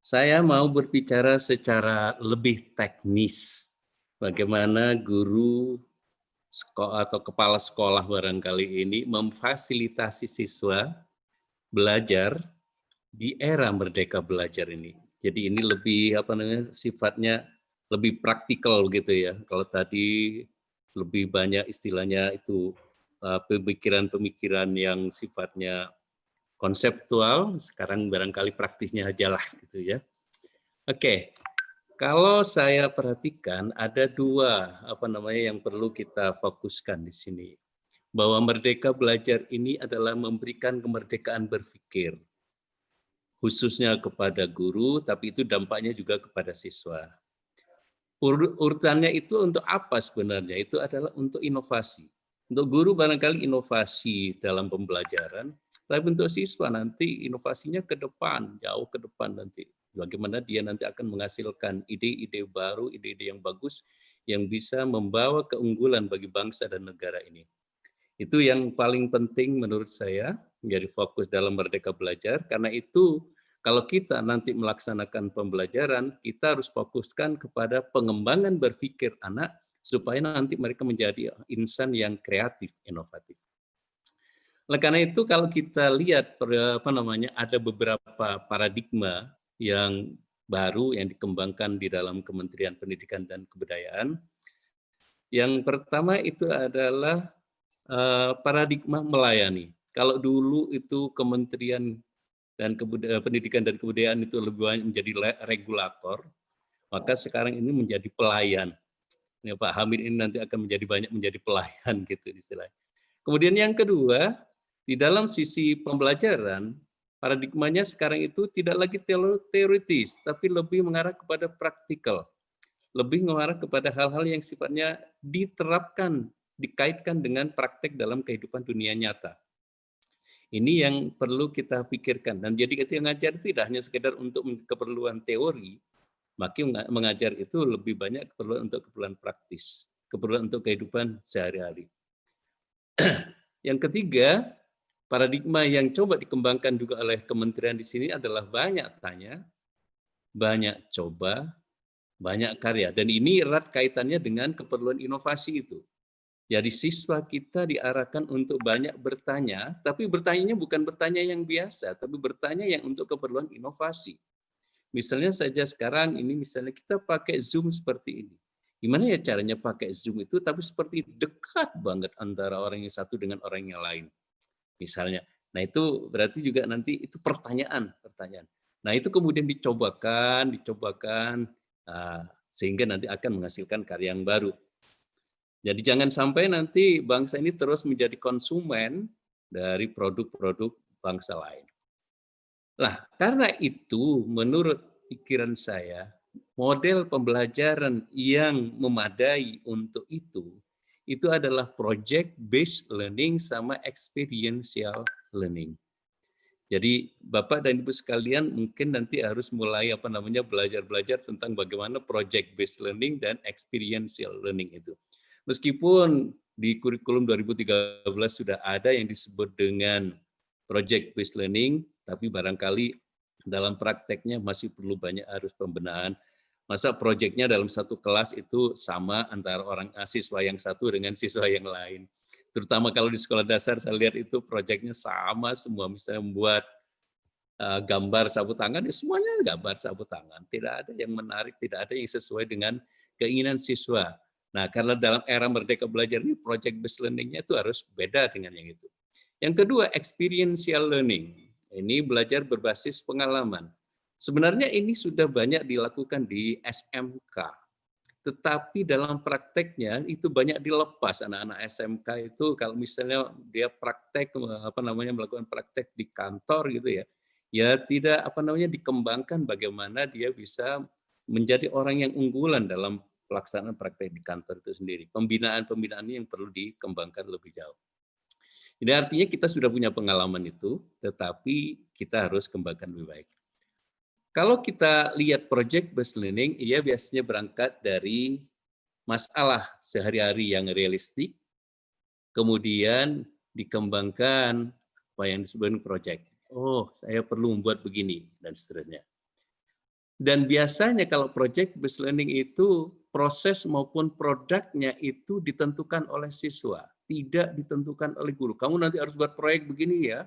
Saya mau berbicara secara lebih teknis, bagaimana guru atau kepala sekolah barangkali ini memfasilitasi siswa belajar di era Merdeka Belajar ini. Jadi ini lebih sifatnya lebih praktikal gitu ya. Kalau tadi lebih banyak istilahnya itu pemikiran-pemikiran yang sifatnya konseptual, sekarang barangkali praktisnya aja lah gitu ya. Oke, kalau saya perhatikan ada dua yang perlu kita fokuskan di sini. Bahwa Merdeka Belajar ini adalah memberikan kemerdekaan berpikir, khususnya kepada guru, tapi itu dampaknya juga kepada siswa. Urutannya itu untuk apa sebenarnya? Itu adalah untuk inovasi. Untuk guru barangkali inovasi dalam pembelajaran, tapi untuk siswa nanti inovasinya ke depan, jauh ke depan nanti. Bagaimana dia nanti akan menghasilkan ide-ide baru, ide-ide yang bagus, yang bisa membawa keunggulan bagi bangsa dan negara ini. Itu yang paling penting menurut saya, menjadi fokus dalam Merdeka Belajar, karena itu kalau kita nanti melaksanakan pembelajaran, kita harus fokuskan kepada pengembangan berpikir anak, supaya nanti mereka menjadi insan yang kreatif, inovatif. Oleh karena itu kalau kita lihat ada beberapa paradigma yang baru yang dikembangkan di dalam Kementerian Pendidikan dan Kebudayaan. Yang pertama itu adalah paradigma melayani. Kalau dulu itu Kementerian Pendidikan dan Kebudayaan itu lebih banyak menjadi regulator, maka sekarang ini menjadi pelayan. Ya, Pak Hamid ini nanti akan menjadi pelayan gitu istilahnya. Kemudian yang kedua, di dalam sisi pembelajaran, paradigmanya sekarang itu tidak lagi teoritis, tapi lebih mengarah kepada praktikal. Lebih mengarah kepada hal-hal yang sifatnya diterapkan, dikaitkan dengan praktek dalam kehidupan dunia nyata. Ini yang perlu kita pikirkan. Dan jadi ketika mengajar tidak hanya sekedar untuk keperluan teori, maka mengajar itu lebih banyak keperluan untuk keperluan praktis, keperluan untuk kehidupan sehari-hari. Yang ketiga, paradigma yang coba dikembangkan juga oleh kementerian di sini adalah banyak tanya, banyak coba, banyak karya. Dan ini erat kaitannya dengan keperluan inovasi itu. Jadi siswa kita diarahkan untuk banyak bertanya, tapi bertanyanya bukan bertanya yang biasa, tapi bertanya yang untuk keperluan inovasi. Misalnya saja sekarang ini misalnya kita pakai Zoom seperti ini. Gimana ya caranya pakai Zoom itu tapi seperti dekat banget antara orang yang satu dengan orang yang lain. Misalnya. Nah, itu berarti juga nanti itu pertanyaan. Nah, itu kemudian dicobakan, sehingga nanti akan menghasilkan karya yang baru. Jadi jangan sampai nanti bangsa ini terus menjadi konsumen dari produk-produk bangsa lain. Nah, karena itu menurut pikiran saya, model pembelajaran yang memadai untuk itu adalah project based learning sama experiential learning. Jadi Bapak dan Ibu sekalian mungkin nanti harus mulai belajar tentang bagaimana project based learning dan experiential learning itu. Meskipun di kurikulum 2013 sudah ada yang disebut dengan project based learning, tapi barangkali dalam prakteknya masih perlu banyak harus pembenahan. Masa proyeknya dalam satu kelas itu sama antara siswa yang satu dengan siswa yang lain. Terutama kalau di sekolah dasar saya lihat itu proyeknya sama semua, misalnya membuat gambar sapu tangan, ya semuanya gambar sapu tangan. Tidak ada yang menarik, tidak ada yang sesuai dengan keinginan siswa. Nah, karena dalam era Merdeka Belajar ini project based learning-nya itu harus beda dengan yang itu. Yang kedua, experiential learning. Ini belajar berbasis pengalaman. Sebenarnya ini sudah banyak dilakukan di SMK, tetapi dalam prakteknya itu banyak dilepas. Anak-anak SMK itu kalau misalnya dia praktek melakukan praktek di kantor gitu ya, ya tidak dikembangkan bagaimana dia bisa menjadi orang yang unggulan dalam pelaksanaan praktek di kantor itu sendiri. Pembinaan yang perlu dikembangkan lebih jauh. Jadi artinya kita sudah punya pengalaman itu, tetapi kita harus kembangkan lebih baik. Kalau kita lihat project based learning, ia biasanya berangkat dari masalah sehari-hari yang realistik, kemudian dikembangkan apa yang disebut project. Oh, saya perlu membuat begini, dan seterusnya. Dan biasanya kalau project based learning itu proses maupun produknya itu ditentukan oleh siswa, tidak ditentukan oleh guru. Kamu nanti harus buat proyek begini ya,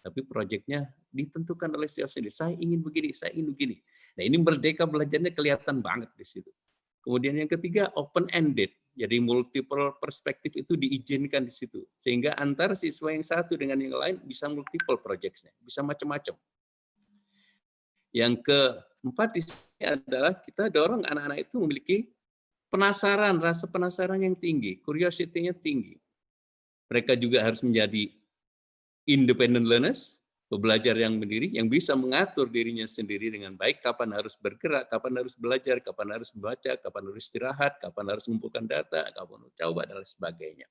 tapi proyeknya ditentukan oleh siswa sendiri. Saya ingin begini, saya ingin begini. Nah, ini merdeka belajarnya kelihatan banget di situ. Kemudian yang ketiga, open-ended. Jadi multiple perspektif itu diizinkan di situ. Sehingga antara siswa yang satu dengan yang lain bisa multiple projects-nya, bisa macam-macam. Yang keempat di sini adalah kita dorong anak-anak itu memiliki penasaran, rasa penasaran yang tinggi, curiosity-nya tinggi. Mereka juga harus menjadi independent learners, pembelajar yang mandiri, yang bisa mengatur dirinya sendiri dengan baik, kapan harus bergerak, kapan harus belajar, kapan harus membaca, kapan harus istirahat, kapan harus mengumpulkan data, kapan harus coba, dan lain sebagainya.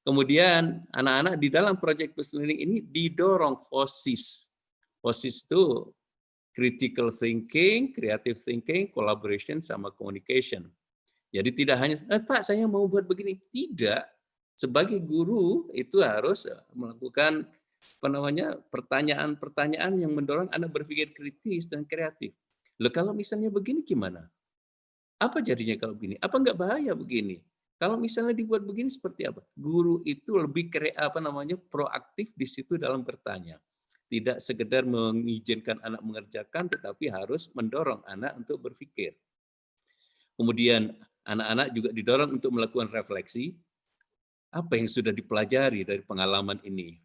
Kemudian anak-anak di dalam project based learning ini didorong FOSIS. FOSIS itu critical thinking, creative thinking, collaboration, sama communication. Jadi tidak hanya, Pak saya mau buat begini. Tidak. Sebagai guru itu harus melakukan pertanyaan-pertanyaan yang mendorong anak berpikir kritis dan kreatif. Loh, kalau misalnya begini gimana? Apa jadinya kalau begini? Apa enggak bahaya begini? Kalau misalnya dibuat begini seperti apa? Guru itu lebih proaktif di situ dalam bertanya. Tidak sekedar mengizinkan anak mengerjakan, tetapi harus mendorong anak untuk berpikir. Kemudian anak-anak juga didorong untuk melakukan refleksi, apa yang sudah dipelajari dari pengalaman ini.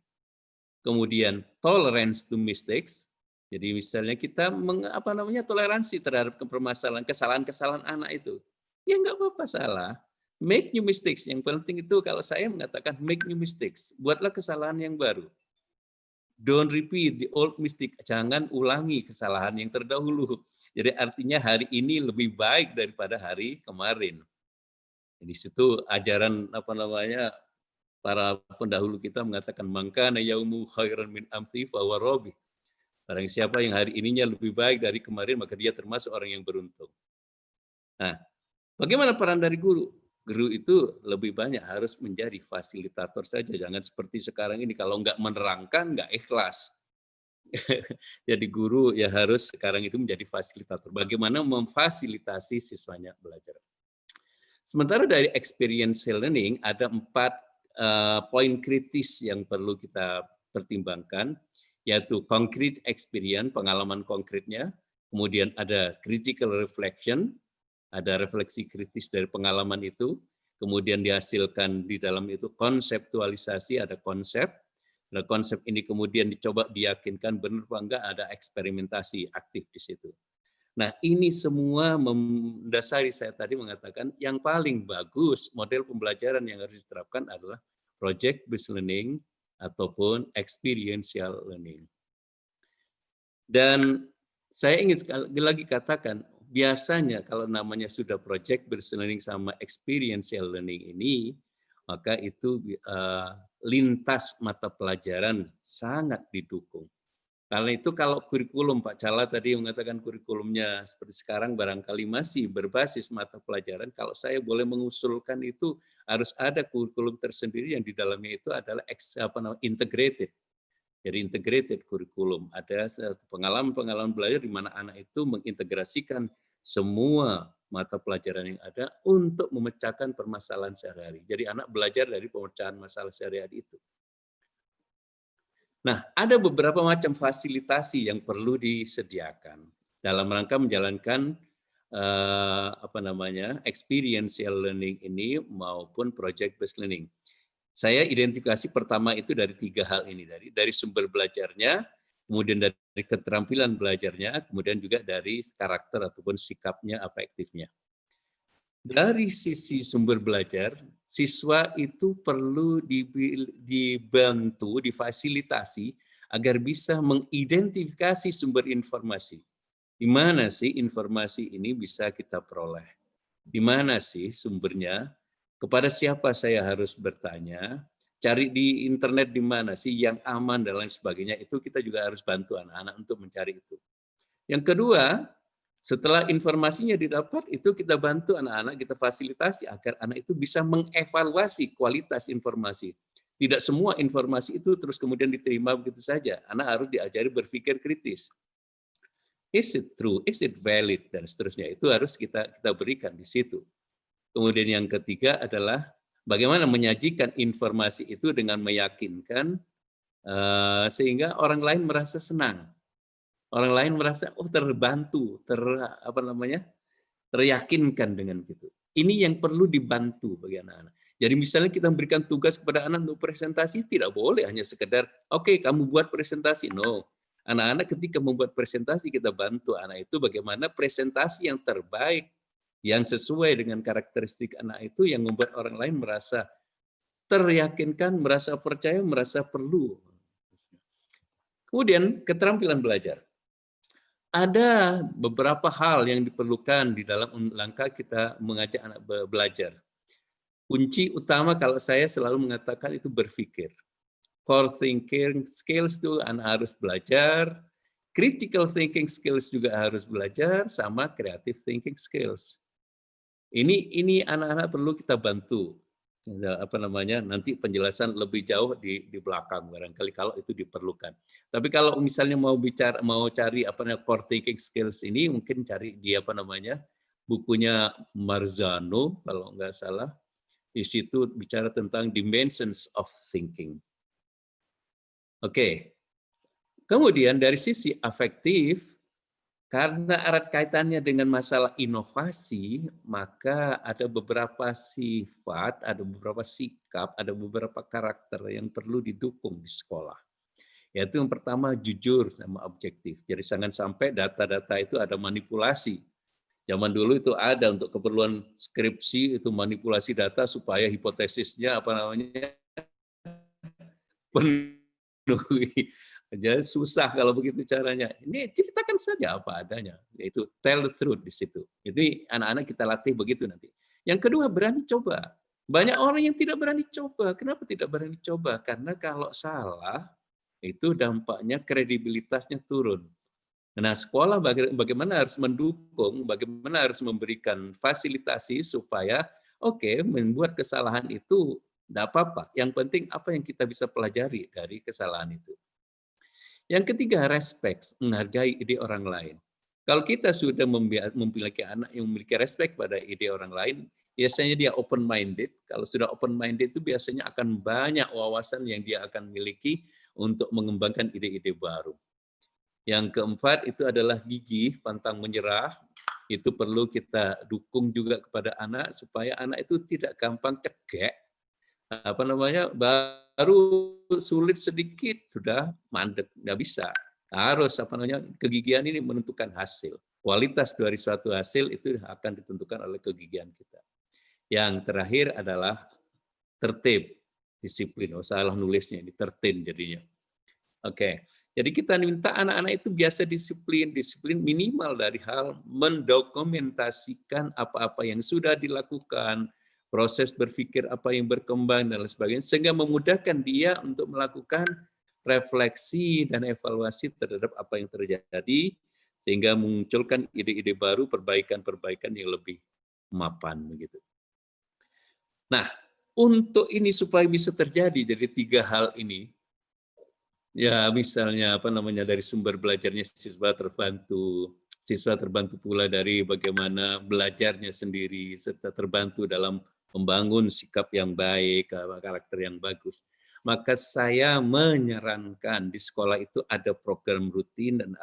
Kemudian tolerance to mistakes, jadi misalnya kita toleransi terhadap kesalahan-kesalahan anak itu. Ya nggak apa-apa salah, make new mistakes. Yang penting itu kalau saya mengatakan make new mistakes, buatlah kesalahan yang baru. Don't repeat the old mistake. Jangan ulangi kesalahan yang terdahulu. Jadi artinya hari ini lebih baik daripada hari kemarin. Di situ ajaran para pendahulu kita mengatakan mangkana yaumu khairan min amsi fa huwa rabi. Barang siapa yang hari ininya lebih baik dari kemarin, maka dia termasuk orang yang beruntung. Nah, bagaimana peran dari guru? Guru itu lebih banyak harus menjadi fasilitator saja, jangan seperti sekarang ini kalau nggak menerangkan, nggak ikhlas. Jadi guru ya harus sekarang itu menjadi fasilitator. Bagaimana memfasilitasi siswanya belajar. Sementara dari experiential learning ada 4 poin kritis yang perlu kita pertimbangkan, yaitu concrete experience, pengalaman konkretnya, kemudian ada critical reflection, ada refleksi kritis dari pengalaman itu, kemudian dihasilkan di dalam itu konseptualisasi, ada konsep. Nah, konsep ini kemudian dicoba diyakinkan benar apa enggak, ada eksperimentasi aktif di situ. Nah, ini semua mendasari saya tadi mengatakan yang paling bagus model pembelajaran yang harus diterapkan adalah project based learning ataupun experiential learning. Dan saya ingin sekali lagi katakan, biasanya kalau namanya sudah project based learning sama experiential learning ini, maka itu lintas mata pelajaran sangat didukung. Karena itu kalau kurikulum, Pak Cala tadi mengatakan kurikulumnya seperti sekarang barangkali masih berbasis mata pelajaran, kalau saya boleh mengusulkan itu harus ada kurikulum tersendiri yang di dalamnya itu adalah integrated. Jadi integrated kurikulum, ada pengalaman-pengalaman belajar di mana anak itu mengintegrasikan semua mata pelajaran yang ada untuk memecahkan permasalahan sehari-hari. Jadi anak belajar dari pemecahan masalah sehari-hari itu. Nah, ada beberapa macam fasilitasi yang perlu disediakan dalam rangka menjalankan experiential learning ini maupun project based learning. Saya identifikasi pertama itu dari 3 hal ini, dari sumber belajarnya, kemudian dari keterampilan belajarnya, kemudian juga dari karakter ataupun sikapnya, afektifnya. Dari sisi sumber belajar, siswa itu perlu dibantu, difasilitasi agar bisa mengidentifikasi sumber informasi. Di mana sih informasi ini bisa kita peroleh? Di mana sih sumbernya? Kepada siapa saya harus bertanya? Cari di internet di mana sih yang aman dan lain sebagainya. Itu kita juga harus bantu anak-anak untuk mencari itu. Yang kedua, setelah informasinya didapat, itu kita bantu anak-anak, kita fasilitasi agar anak itu bisa mengevaluasi kualitas informasi. Tidak semua informasi itu terus kemudian diterima begitu saja. Anak harus diajari berpikir kritis. Is it true? Is it valid? Dan seterusnya. Itu harus kita berikan di situ. Kemudian yang ketiga adalah bagaimana menyajikan informasi itu dengan meyakinkan sehingga orang lain merasa senang. Orang lain merasa terbantu, teryakinkan dengan gitu. Ini yang perlu dibantu bagi anak-anak. Jadi misalnya kita memberikan tugas kepada anak untuk presentasi, tidak boleh hanya sekedar, oke, kamu buat presentasi. No. Anak-anak ketika membuat presentasi, kita bantu anak itu bagaimana presentasi yang terbaik, yang sesuai dengan karakteristik anak itu, yang membuat orang lain merasa teryakinkan, merasa percaya, merasa perlu. Kemudian keterampilan belajar. Ada beberapa hal yang diperlukan di dalam langkah kita mengajak anak belajar. Kunci utama kalau saya selalu mengatakan itu berpikir. Core thinking skills itu anak harus belajar, critical thinking skills juga harus belajar, sama creative thinking skills. Ini anak-anak perlu kita bantu. Nanti penjelasan lebih jauh di belakang barangkali kalau itu diperlukan. Tapi kalau misalnya mau cari core thinking skills ini, mungkin cari di bukunya Marzano kalau nggak salah. Di situ bicara tentang dimensions of thinking. Oke. Kemudian dari sisi afektif, karena erat kaitannya dengan masalah inovasi, maka ada beberapa sifat, ada beberapa sikap, ada beberapa karakter yang perlu didukung di sekolah. Yaitu yang pertama, jujur sama objektif. Jadi jangan sampai data-data itu ada manipulasi. Zaman dulu itu ada untuk keperluan skripsi, itu manipulasi data supaya hipotesisnya penuhi. Jadi susah kalau begitu caranya. Ini ceritakan saja apa adanya, yaitu tell the truth di situ. Jadi anak-anak kita latih begitu nanti. Yang kedua, berani coba. Banyak orang yang tidak berani coba. Kenapa tidak berani coba? Karena kalau salah, itu dampaknya kredibilitasnya turun. Nah, sekolah bagaimana harus mendukung, bagaimana harus memberikan fasilitasi supaya membuat kesalahan itu tidak apa-apa. Yang penting apa yang kita bisa pelajari dari kesalahan itu. Yang ketiga, respect, menghargai ide orang lain. Kalau kita sudah memiliki anak yang memiliki respect pada ide orang lain, biasanya dia open-minded. Kalau sudah open-minded itu biasanya akan banyak wawasan yang dia akan miliki untuk mengembangkan ide-ide baru. Yang keempat itu adalah gigih, pantang menyerah. Itu perlu kita dukung juga kepada anak supaya anak itu tidak gampang cegek. Baru sulit sedikit sudah mandek, nggak bisa. Harus kegigihan ini menentukan hasil. Kualitas dari suatu hasil itu akan ditentukan oleh kegigihan kita. Yang terakhir adalah tertib, disiplin. Salah nulisnya ini tertib jadinya. Oke. Jadi kita minta anak-anak itu biasa disiplin minimal dari hal mendokumentasikan apa-apa yang sudah dilakukan, proses berpikir apa yang berkembang dan lain sebagainya, sehingga memudahkan dia untuk melakukan refleksi dan evaluasi terhadap apa yang terjadi, sehingga memunculkan ide-ide baru, perbaikan-perbaikan yang lebih mapan begitu. Nah, untuk ini supaya bisa terjadi, jadi 3 hal ini. Ya, misalnya dari sumber belajarnya siswa terbantu pula dari bagaimana belajarnya sendiri, serta terbantu dalam membangun sikap yang baik, karakter yang bagus. Maka saya menyarankan di sekolah itu ada program rutin dan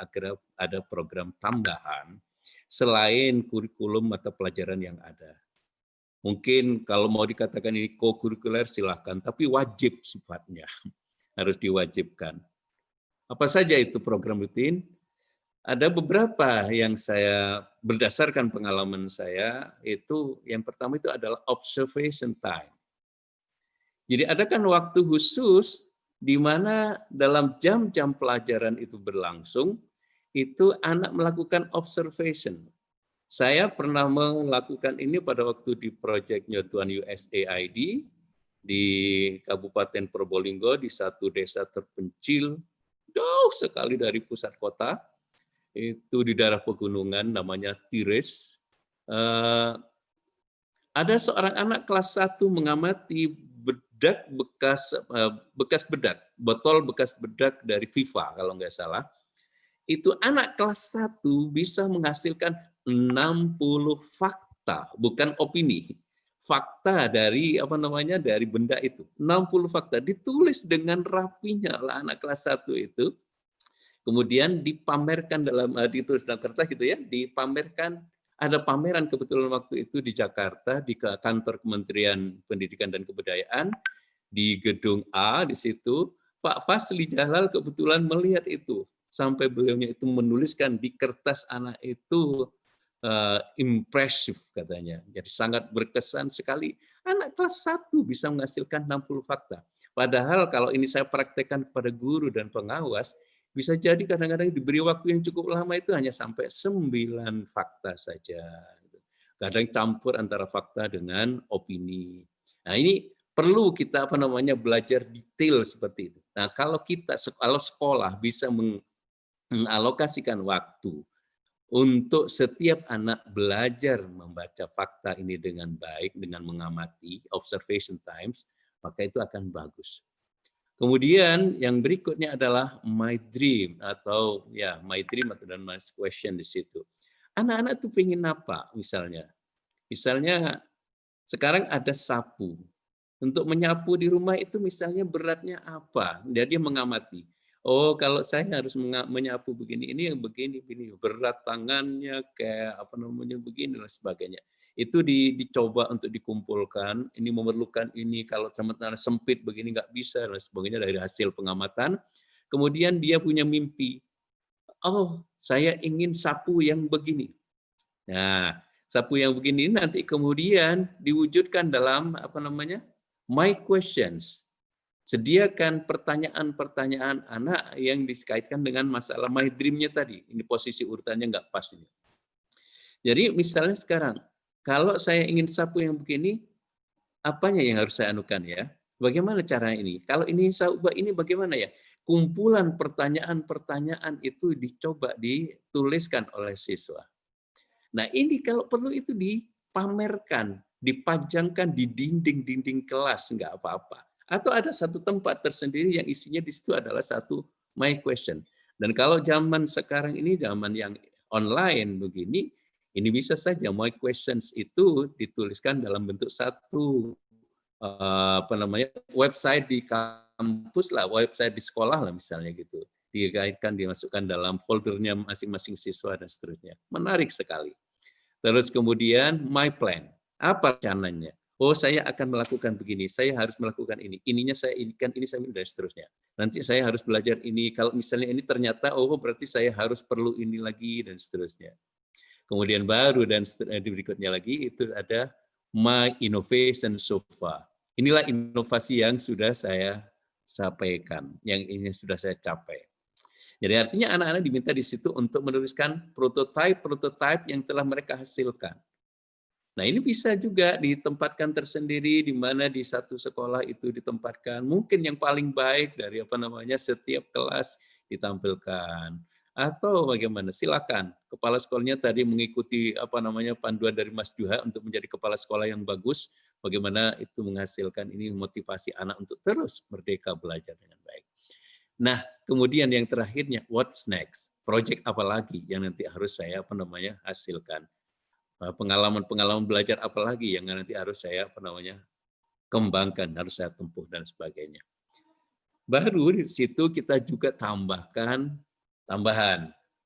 ada program tambahan selain kurikulum mata pelajaran yang ada. Mungkin kalau mau dikatakan ini co-kurikuler silahkan, tapi wajib sifatnya. Harus diwajibkan. Apa saja itu program rutin? Ada beberapa yang saya berdasarkan pengalaman saya, itu yang pertama itu adalah observation time. Jadi ada kan waktu khusus di mana dalam jam-jam pelajaran itu berlangsung, itu anak melakukan observation. Saya pernah melakukan ini pada waktu di proyek Nyatuan USAID, di Kabupaten Probolinggo, di satu desa terpencil, jauh sekali dari pusat kota, itu di daerah pegunungan, namanya Tiris. Ada seorang anak kelas 1 mengamati botol bekas bedak dari FIFA, kalau nggak salah. itu anak kelas 1 bisa menghasilkan 60 fakta, bukan opini. Fakta dari dari benda itu. 60 fakta ditulis dengan rapinya oleh anak kelas 1 itu. Kemudian dipamerkan ditulis dalam kertas gitu ya, dipamerkan. Ada pameran kebetulan waktu itu di Jakarta di kantor Kementerian Pendidikan dan Kebudayaan di gedung A di situ. Pak Fasli Jalal kebetulan melihat itu sampai beliaunya itu menuliskan di kertas anak itu impresif katanya. Jadi sangat berkesan sekali. Anak kelas 1 bisa menghasilkan 60 fakta. Padahal kalau ini saya praktekkan kepada guru dan pengawas, bisa jadi kadang-kadang diberi waktu yang cukup lama itu hanya sampai 9 fakta saja. Kadang campur antara fakta dengan opini. Nah, ini perlu kita belajar detail seperti itu. Nah, kalau sekolah bisa mengalokasikan waktu untuk setiap anak belajar membaca fakta ini dengan baik, dengan mengamati observation times, maka itu akan bagus. Kemudian yang berikutnya adalah my dream atau my dream dan my question di situ. Anak-anak tuh pengen apa misalnya? Misalnya sekarang ada sapu. Untuk menyapu di rumah itu misalnya beratnya apa? Jadi dia mengamati. Oh, kalau saya harus menyapu begini, ini yang begini, berat tangannya kayak begini dan sebagainya. Itu dicoba untuk dikumpulkan, ini memerlukan ini, kalau sementara sempit begini nggak bisa dan sebagainya dari hasil pengamatan. Kemudian dia punya mimpi. Oh, saya ingin sapu yang begini. Nah, sapu yang begini nanti kemudian diwujudkan dalam my questions. Sediakan pertanyaan-pertanyaan anak yang dikaitkan dengan masalah my dream-nya tadi. Ini posisi urutannya nggak pas ini. Jadi misalnya sekarang, kalau saya ingin sapu yang begini, apanya yang harus saya anukan ya? Bagaimana caranya ini? Kalau ini saya ubah ini bagaimana ya? Kumpulan pertanyaan-pertanyaan itu dicoba dituliskan oleh siswa. Nah, ini kalau perlu itu dipamerkan, dipajangkan di dinding-dinding kelas, nggak apa-apa. Atau ada satu tempat tersendiri yang isinya di situ adalah satu my question. Dan kalau zaman sekarang ini, zaman yang online begini, ini bisa saja my questions itu dituliskan dalam bentuk satu website di kampus lah, website di sekolah lah misalnya gitu. Dikaitkan, dimasukkan dalam foldernya masing-masing siswa dan seterusnya. Menarik sekali. Terus kemudian my plan. Apa rencananya? Oh, saya akan melakukan begini, saya harus melakukan ini. Ininya saya inikan, ini saya dan seterusnya. Nanti saya harus belajar ini. Kalau misalnya ini ternyata, oh berarti saya harus perlu ini lagi dan seterusnya. Kemudian baru dan berikutnya lagi itu ada my innovation so far. Inilah inovasi yang sudah saya sampaikan, yang ini sudah saya capai. Jadi artinya anak-anak diminta di situ untuk menuliskan prototipe yang telah mereka hasilkan. Nah, ini bisa juga ditempatkan tersendiri di mana di satu sekolah itu ditempatkan mungkin yang paling baik dari setiap kelas ditampilkan. Atau bagaimana? Silakan kepala sekolahnya tadi mengikuti panduan dari Mas Juha untuk menjadi kepala sekolah yang bagus, bagaimana itu menghasilkan ini motivasi anak untuk terus merdeka belajar dengan baik. Nah, kemudian yang terakhirnya what's next? Project apa lagi yang nanti harus saya hasilkan? Pengalaman-pengalaman belajar apa lagi yang nanti harus saya kembangkan, harus saya tempuh dan sebagainya. Baru di situ kita juga tambahan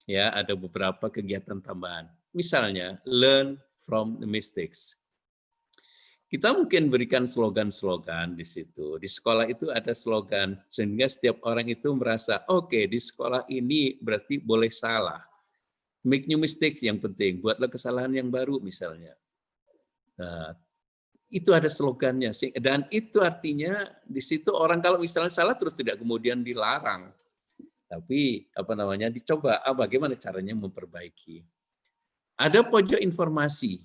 ya, ada beberapa kegiatan tambahan. Misalnya learn from the mistakes. Kita mungkin berikan slogan-slogan di situ. Di sekolah itu ada slogan sehingga setiap orang itu merasa oke, di sekolah ini berarti boleh salah. Make new mistakes yang penting, buatlah kesalahan yang baru misalnya. Nah, itu ada slogannya, dan itu artinya di situ orang kalau misalnya salah terus tidak kemudian dilarang, tapi dicoba bagaimana caranya memperbaiki. Ada pojok informasi,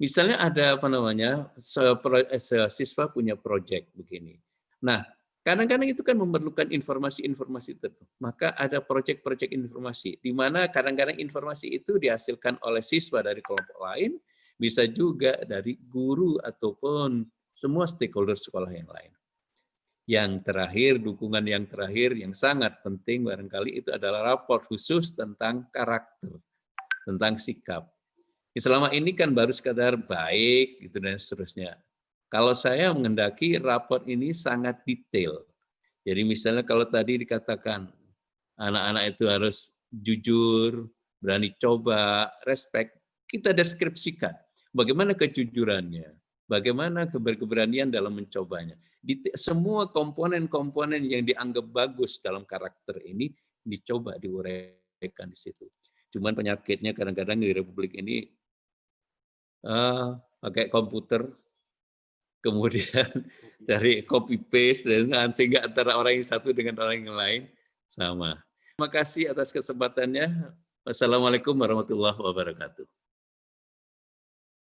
misalnya ada siswa punya proyek begini. Nah, kadang-kadang itu kan memerlukan informasi-informasi tertentu. Maka ada proyek-proyek informasi, di mana kadang-kadang informasi itu dihasilkan oleh siswa dari kelompok lain, bisa juga dari guru ataupun semua stakeholder sekolah yang lain. Yang terakhir, dukungan yang terakhir yang sangat penting barangkali itu adalah raport khusus tentang karakter, tentang sikap. Selama ini kan baru sekadar baik gitu dan seterusnya. Kalau saya menghendaki raport ini sangat detail. Jadi misalnya kalau tadi dikatakan anak-anak itu harus jujur, berani coba, respect, kita deskripsikan bagaimana kejujurannya, bagaimana keberanian dalam mencobanya. Semua komponen-komponen yang dianggap bagus dalam karakter ini dicoba diuraikan di situ. Cuman penyakitnya kadang-kadang di Republik ini pakai komputer, kemudian cari copy paste dan sehingga antara orang yang satu dengan orang yang lain sama. Terima kasih atas kesempatannya. Wassalamualaikum warahmatullahi wabarakatuh.